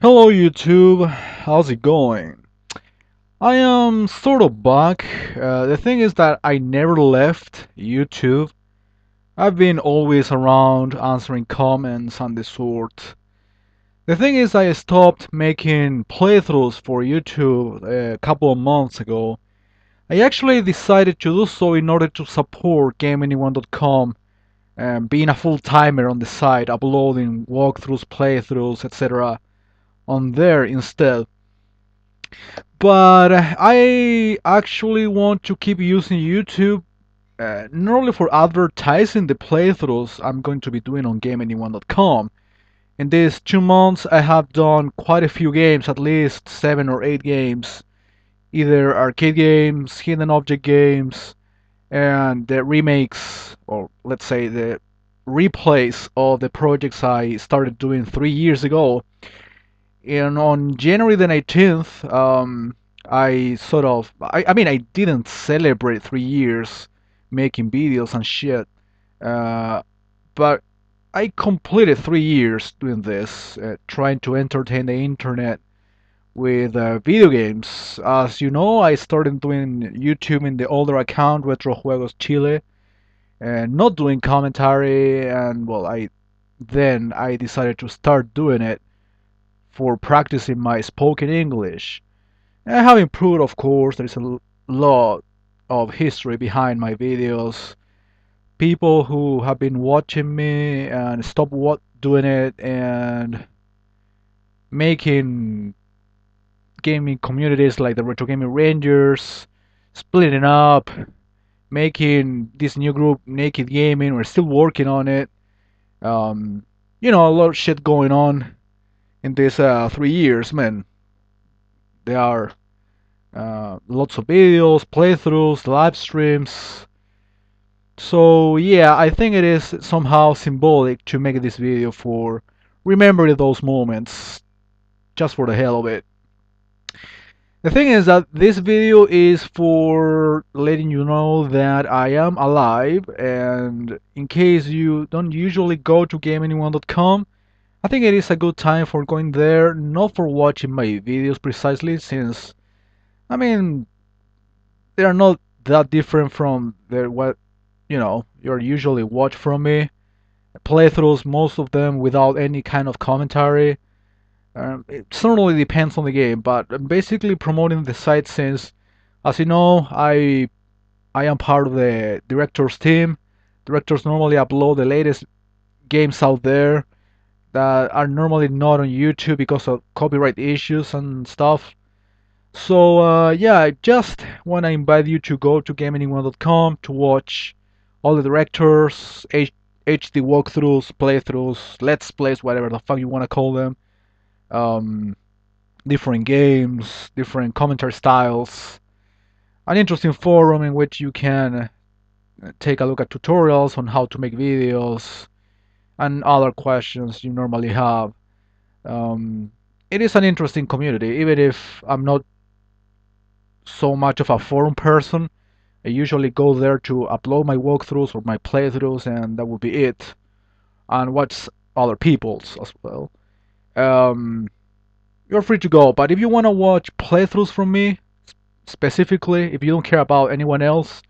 Hello YouTube, how's it going? I am sort of back. The thing is that I never left YouTube. I've been always around answering comments and the sort. The thing is I stopped making playthroughs for YouTube a couple of months ago. I actually decided to do so in order to support GameAnyone.com and being a full-timer on the site, uploading walkthroughs, playthroughs, etc. on there instead. But I actually want to keep using YouTube not only for advertising the playthroughs I'm going to be doing on GameAnyone.com. In these 2 months, I have done quite a few games, at least 7 or 8 games, either arcade games, hidden object games, and the remakes, or let's say the replays of the projects I started doing 3 years ago. And on January the 19th, I didn't celebrate 3 years making videos and shit, uh, but I completed 3 years doing this, trying to entertain the internet with video games. As you know, I started doing YouTube in the older account, Retro Juegos Chile, and not doing commentary, and well, I decided to start doing it for practicing my spoken English. I have improved, of course. There is a lot of history behind my videos. People who have been watching me and stop doing it and making gaming communities like the Retro Gaming Rangers, splitting up, making this new group Naked Gaming. We're still working on it. Um, a lot of shit going on in these 3 years, man. There are lots of videos, playthroughs, live streams. So yeah, I think it is somehow symbolic to make this video for remembering those moments, just for the hell of it. The thing is that this video is for letting you know that I am alive, and in case you don't usually go to GameAnyone.com, I think it is a good time for going there, not for watching my videos precisely, since I mean they are not that different from what you're usually watch from me. Playthroughs, most of them without any kind of commentary. It certainly depends on the game, but I'm basically promoting the site since, as you know, I am part of the directors team. Directors normally upload the latest games out there that are normally not on YouTube because of copyright issues and stuff. So yeah, I just want to invite you to go to GameAnyone.com to watch all the directors, HD walkthroughs, playthroughs, let's plays, whatever the fuck you want to call them, um, different games, different commentary styles, an interesting forum in which you can take a look at tutorials on how to make videos and other questions you normally have. Um, it is an interesting community, even if I'm not so much of a forum person. I usually go there to upload my walkthroughs or my playthroughs, and that will be it. And watch other people's as well. Um, you're free to go, but if you want to watch playthroughs from me, specifically, if you don't care about anyone else,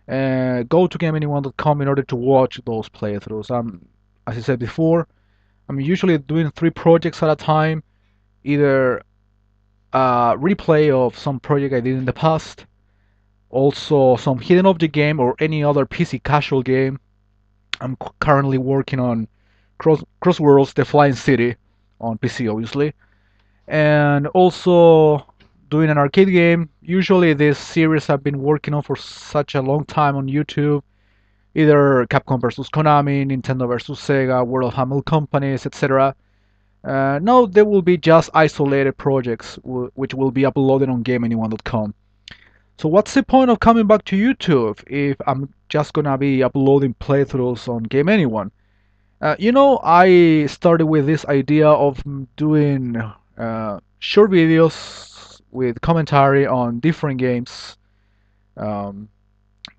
go to GameAnyone.com in order to watch those playthroughs. As I said before, I'm usually doing 3 projects at a time, either a replay of some project I did in the past, also some hidden object game or any other PC casual game. I'm currently working on Crossworlds The Flying City on PC, obviously, and also doing an arcade game. Usually, this series I've been working on for such a long time on YouTube, either Capcom versus Konami, Nintendo versus Sega, World of Hamel Companies, etc. No, there will be just isolated projects which will be uploaded on GameAnyone.com. So what's the point of coming back to YouTube if I'm just gonna be uploading playthroughs on Game Anyone? I started with this idea of doing short videos with commentary on different games, um,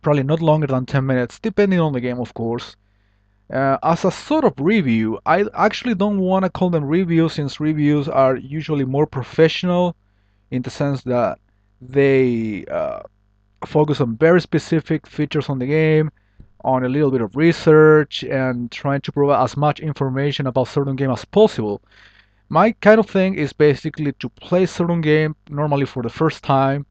probably not longer than 10 minutes, depending on the game, of course. As a sort of review, I actually don't want to call them reviews since reviews are usually more professional in the sense that they focus on very specific features on the game, on a little bit of research, and trying to provide as much information about certain game as possible. My kind of thing is basically to play certain game normally for the first time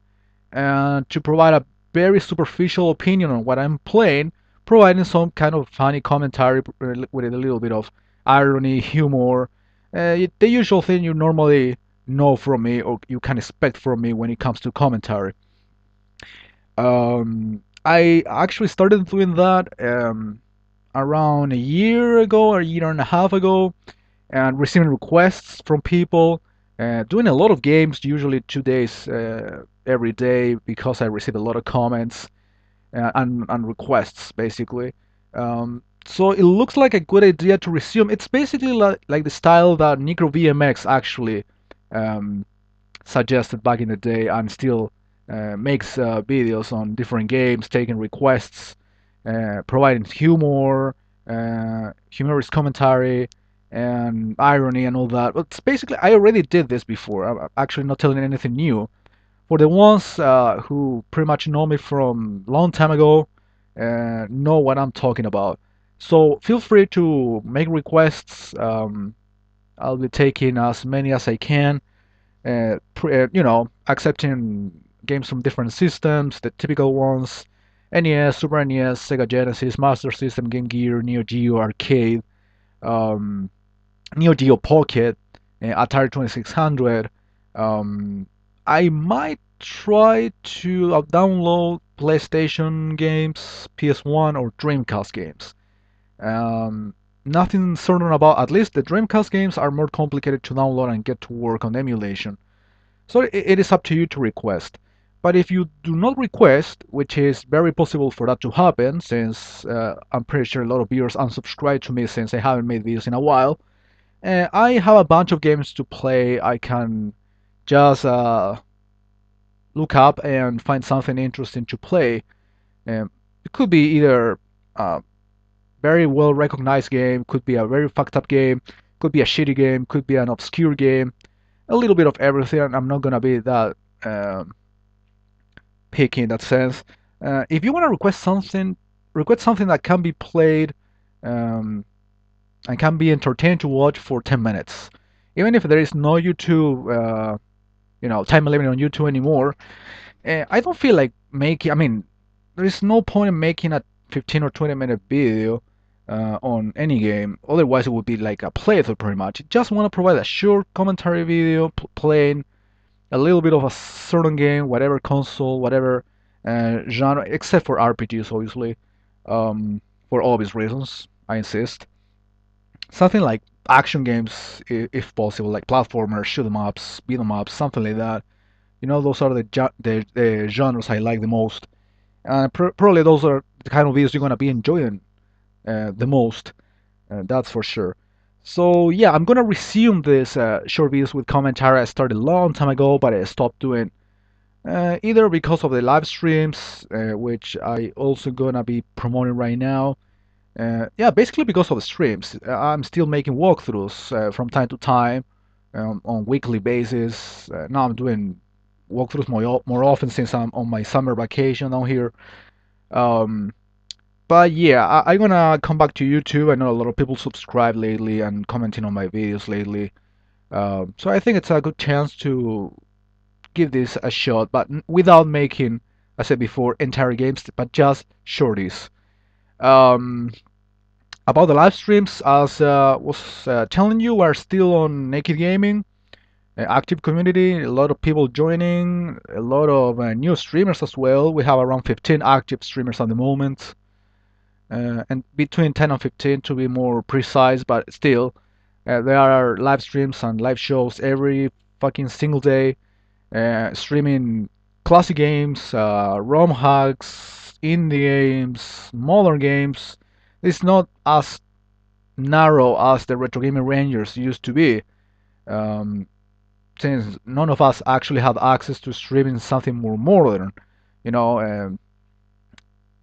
and to provide a very superficial opinion on what I'm playing, providing some kind of funny commentary with a little bit of irony, humor, the usual thing you normally know from me or you can expect from me when it comes to commentary. I actually started doing that around a year ago, or a year and a half ago, and receiving requests from people. Doing a lot of games, usually 2 days every day, because I receive a lot of comments and requests, basically. So it looks like a good idea to resume. It's basically like the style that Necro VMX actually um, suggested back in the day and still makes videos on different games, taking requests, providing humor, humorous commentary, and irony and all that. But it's basically, I already did this before. I'm actually not telling anything new. For the ones who pretty much know me from long time ago, know what I'm talking about. So feel free to make requests. I'll be taking as many as I can, accepting games from different systems, the typical ones: NES, Super NES, Sega Genesis, Master System, Game Gear, Neo Geo Arcade, um, Neo Geo Pocket, Atari 2600. Um, I might try to download PlayStation games, PS1 or Dreamcast games. Um, Nothing certain about, at least the Dreamcast games are more complicated to download and get to work on emulation. So it is up to you to request. But if you do not request, which is very possible for that to happen, since I'm pretty sure a lot of viewers unsubscribe to me since I haven't made videos in a while, I have a bunch of games to play. I can just look up and find something interesting to play. It could be either a very well recognized game, could be a very fucked up game, could be a shitty game, could be an obscure game, a little bit of everything. I'm not gonna be that um, picky in that sense. If you want to request something that can be played um, and can be entertained to watch for 10 minutes. Even if there is no YouTube, time limit on YouTube anymore, I don't feel like making. I mean, there is no point in making a 15 or 20-minute video on any game. Otherwise, it would be like a playthrough pretty much. Just want to provide a short commentary video playing a little bit of a certain game, whatever console, whatever genre, except for RPGs, obviously, for obvious reasons. I insist. Something like action games, if possible, like platformers, shoot 'em ups, beat 'em ups, something like that. Those are the genres I like the most. And probably those are the kind of videos you're gonna be enjoying the most. That's for sure. So yeah, I'm gonna resume this short videos with commentary I started a long time ago, but I stopped doing either because of the live streams, which I also gonna be promoting right now. Yeah, basically because of the streams. I'm still making walkthroughs from time to time on weekly basis. Now I'm doing walkthroughs more often since I'm on my summer vacation down here. Um, but yeah, I'm gonna come back to YouTube. I know a lot of people subscribe lately and commenting on my videos lately. So I think it's a good chance to give this a shot, but without making, I said before, entire games, but just shorties. Um, about the live streams, as was telling you, we're still on Naked Gaming, active community, a lot of people joining, a lot of new streamers as well. We have around 15 active streamers at the moment, and between 10 and 15 to be more precise, but still, there are live streams and live shows every fucking single day, streaming classic games, ROM hacks, indie games, modern games. It's not as narrow as the Retro Gaming Rangers used to be, um, since none of us actually have access to streaming something more modern. You know,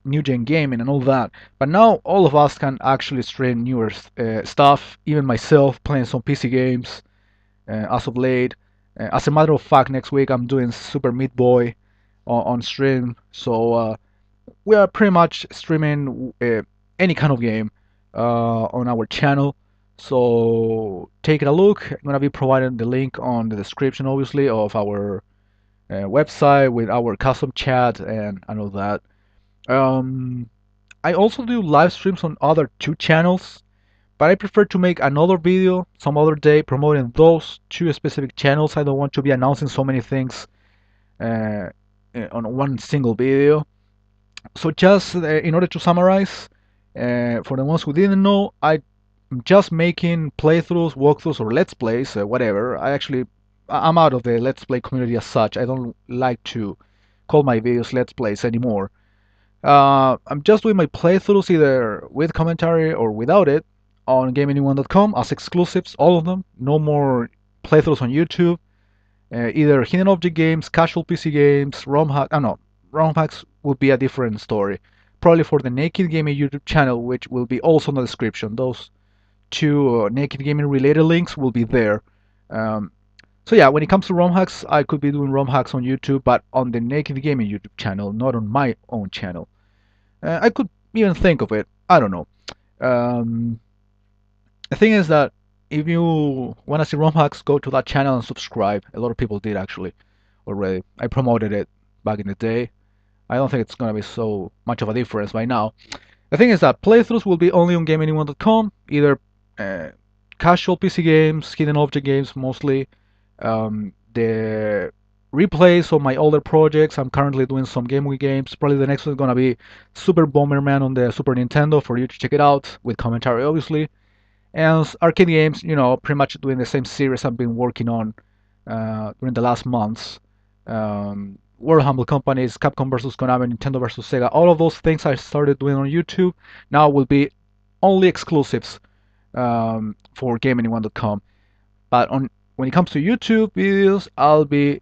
new gen gaming and all that. But now all of us can actually stream newer stuff. Even myself playing some PC games as of late. As a matter of fact, next week I'm doing Super Meat Boy on stream. So we are pretty much streaming any kind of game on our channel. So take a look. I'm gonna be providing the link on the description, obviously, of our website with our custom chat and all that. Um, I also do live streams on other two channels, but I prefer to make another video some other day promoting those two specific channels. I don't want to be announcing so many things uh, on one single video. So just in order to summarize, for the ones who didn't know, I'm just making playthroughs, walkthroughs, or let's plays, whatever. I'm out of the let's play community as such. I don't like to call my videos let's plays anymore. I'm just doing my playthroughs either with commentary or without it on GameAnyone.com as exclusives, all of them. No more playthroughs on YouTube. Either hidden object games, casual PC games, ROM hack. I don't know. ROM hacks would be a different story. Probably for the Naked Gaming YouTube channel, which will be also in the description. Those two Naked Gaming related links will be there. Um, so yeah, when it comes to ROM hacks, I could be doing ROM hacks on YouTube, but on the Naked Gaming YouTube channel, not on my own channel. I could even think of it. I don't know. Um, the thing is that if you want to see ROM hacks, go to that channel and subscribe. A lot of people did actually already. I promoted it back in the day. I don't think it's gonna be so much of a difference by now. The thing is that playthroughs will be only on GameAnyone.com, either uh, casual PC games, hidden object games mostly. The replays of my older projects. I'm currently doing some Game Boy games. Probably the next one is gonna be Super Bomberman on the Super Nintendo for you to check it out with commentary, obviously. And arcade games, pretty much doing the same series I've been working on during the last months. World Humble Companies, Capcom versus Konami, Nintendo versus Sega, all of those things I started doing on YouTube now will be only exclusives for GameAnyone.com. But when it comes to YouTube videos, I'll be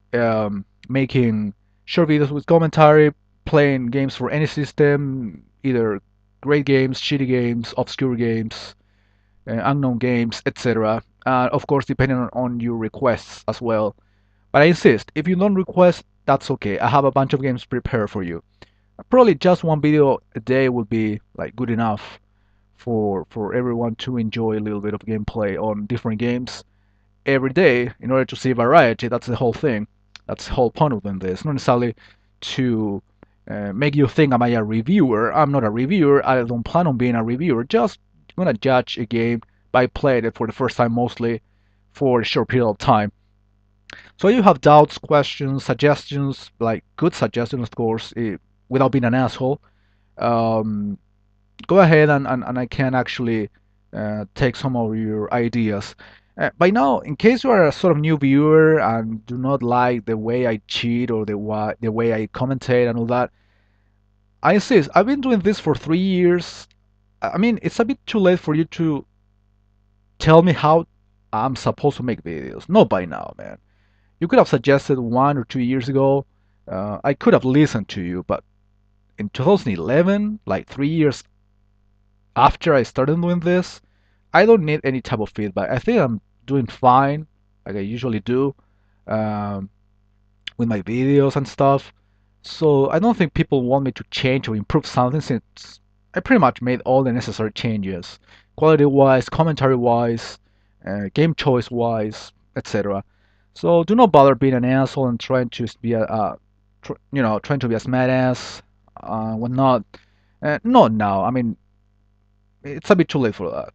making short videos with commentary, playing games for any system, either great games, shitty games, obscure games, unknown games, etc. Of course, depending on your requests as well. But I insist, if you don't request, that's okay. I have a bunch of games prepared for you. Probably just one video a day would be like good enough for everyone to enjoy a little bit of gameplay on different games every day in order to see variety. That's the whole thing. That's the whole point of doing this. Not necessarily to make you think am I a reviewer. I'm not a reviewer. I don't plan on being a reviewer. Just gonna judge a game by playing it for the first time mostly for a short period of time. So you have doubts, questions, suggestions, like good suggestions, of course, without being an asshole. Um, Go ahead and I can actually take some of your ideas. By now, in case you are a sort of new viewer and do not like the way I cheat or the way I commentate and all that, I insist. I've been doing this for 3 years. I mean, it's a bit too late for you to tell me how I'm supposed to make videos. Not by now, man. You could have suggested 1 or 2 years ago. I could have listened to you, but in 2011, like 3 years after I started doing this, I don't need any type of feedback. I think I'm doing fine, like I usually do, um, with my videos and stuff. So I don't think people want me to change or improve something since I pretty much made all the necessary changes, quality-wise, commentary-wise, game choice-wise, etc. So do not bother being an asshole and trying to be trying to be a smartass, whatnot. Not now. I mean, it's a bit too late for that.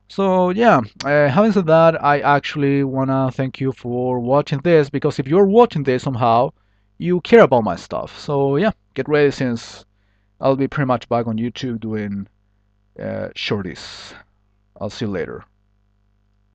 So yeah, having said that, I actually wanna thank you for watching this because if you're watching this somehow, you care about my stuff. So yeah, get ready since I'll be pretty much back on YouTube doing shorties. I'll see you later.